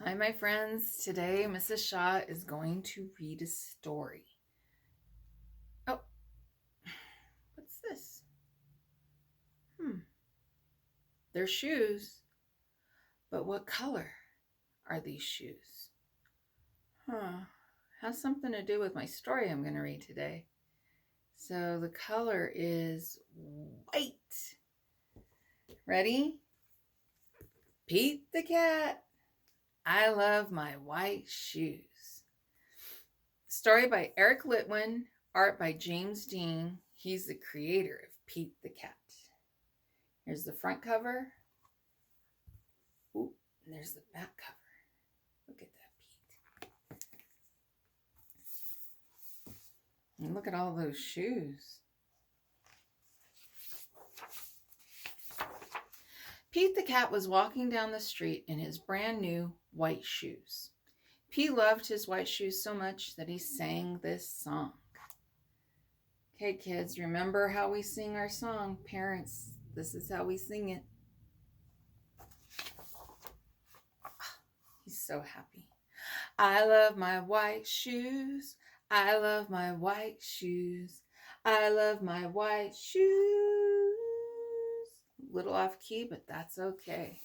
Hi, my friends. Today, Mrs. Shaw is going to read a story. Oh, what's this? They're shoes. But what color are these shoes? Has something to do with my story I'm going to read today. So the color is white. Ready? Pete the cat. I love my white shoes. Story by Eric Litwin, art by James Dean. He's the creator of Pete the Cat. Here's the front cover. Ooh, and there's the back cover. Look at that, Pete. And look at all those shoes. Pete the cat was walking down the street in his brand new white shoes. Pete loved his white shoes so much that he sang this song. Okay, kids, remember how we sing our song. Parents, this is how we sing it. He's so happy. I love my white shoes. I love my white shoes. I love my white shoes. A little off key, but that's okay.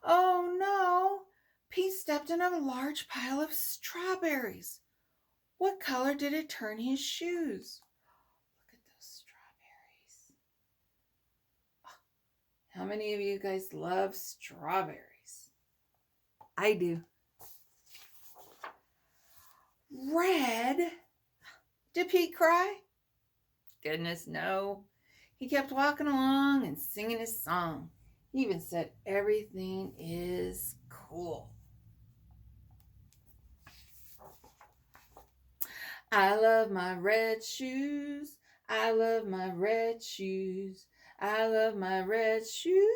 Oh no! Pete stepped in a large pile of strawberries. What color did it turn his shoes? Look at those strawberries. Oh, how many of you guys love strawberries? I do. Red? Did Pete cry? Goodness, no. He kept walking along and singing his song. He even said, "Everything is cool." I love my red shoes. I love my red shoes. I love my red shoes.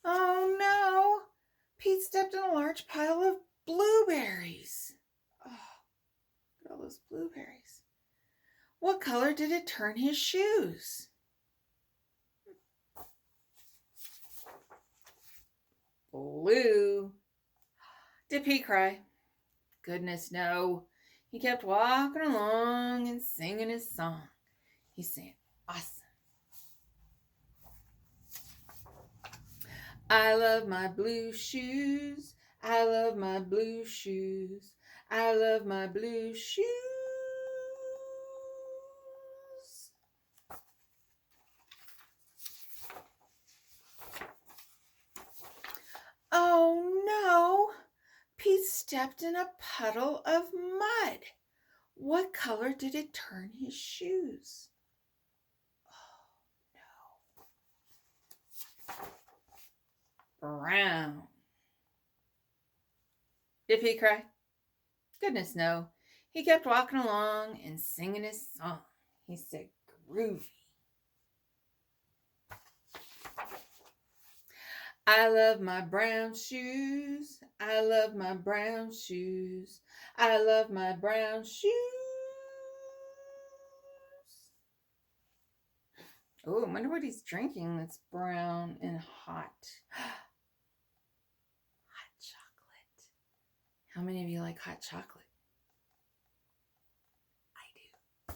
Oh no! Pete stepped in a large pile of blueberries. Oh, look at all those blueberries. What color did it turn his shoes? Blue. Did Pete cry? Goodness, no. He kept walking along and singing his song. He sang, "Awesome." I love my blue shoes. I love my blue shoes. I love my blue shoes. Oh no! Pete stepped in a puddle of mud. What color did it turn his shoes? Oh no. Brown. Did Pete cry? Goodness, no. He kept walking along and singing his song. He said, "Groovy." I love my brown shoes. I love my brown shoes. I love my brown shoes. Oh, I wonder what he's drinking that's brown and hot. Hot chocolate. How many of you like hot chocolate? I do.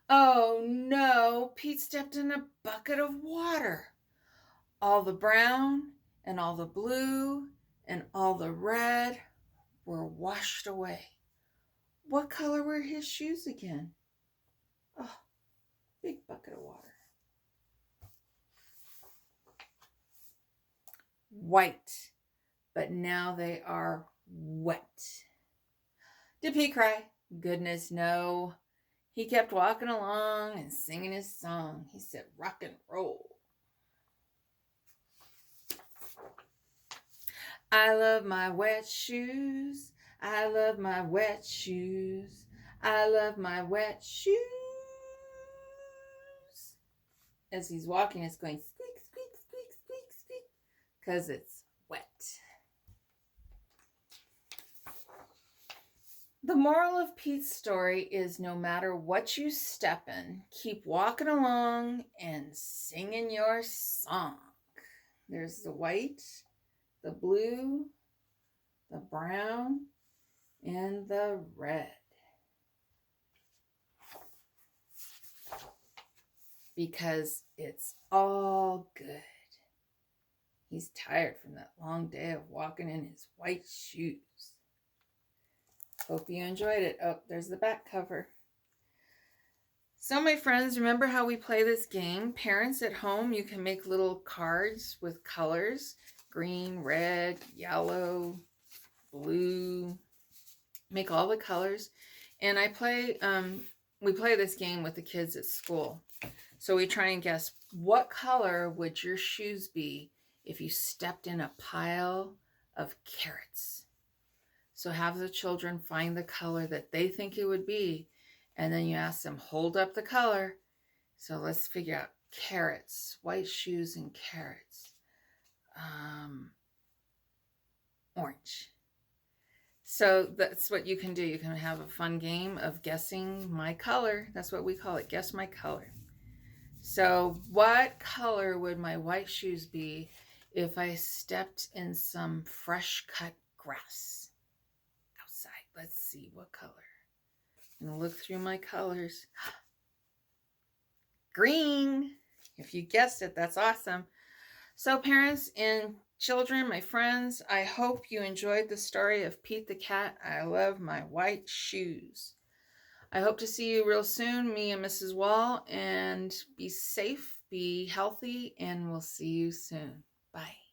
Oh no, Pete stepped in a bucket of water. All the brown and all the blue and all the red were washed away. What color were his shoes again? Oh, big bucket of water. White, but now they are wet. Did Pete cry? Goodness, no. He kept walking along and singing his song. He said, "Rock and roll." I love my wet shoes. I love my wet shoes. I love my wet shoes. As he's walking, it's going squeak, squeak, squeak, squeak, squeak, because it's wet. The moral of Pete's story is no matter what you step in, keep walking along and singing your song. There's the white, the blue, the brown, and the red. Because it's all good. He's tired from that long day of walking in his white shoes. Hope you enjoyed it. Oh, there's the back cover. So my friends, remember how we play this game? Parents at home, you can make little cards with colors. Green, red, yellow, blue. Make all the colors. And we play this game with the kids at school. So we try and guess, what color would your shoes be if you stepped in a pile of carrots? So have the children find the color that they think it would be, and then you ask them, hold up the color. So let's figure out carrots, white shoes and carrots. Orange. So that's what you can do. You can have a fun game of guessing my color. That's what we call it, guess my color. So what color would my white shoes be if I stepped in some fresh cut grass outside? Let's see what color. I'm going to look through my colors. Green. If you guessed it, that's awesome. So parents and children, my friends, I hope you enjoyed the story of Pete the Cat. I love my white shoes. I hope to see you real soon, me and Mrs. Wall, and be safe, be healthy, and we'll see you soon. Bye.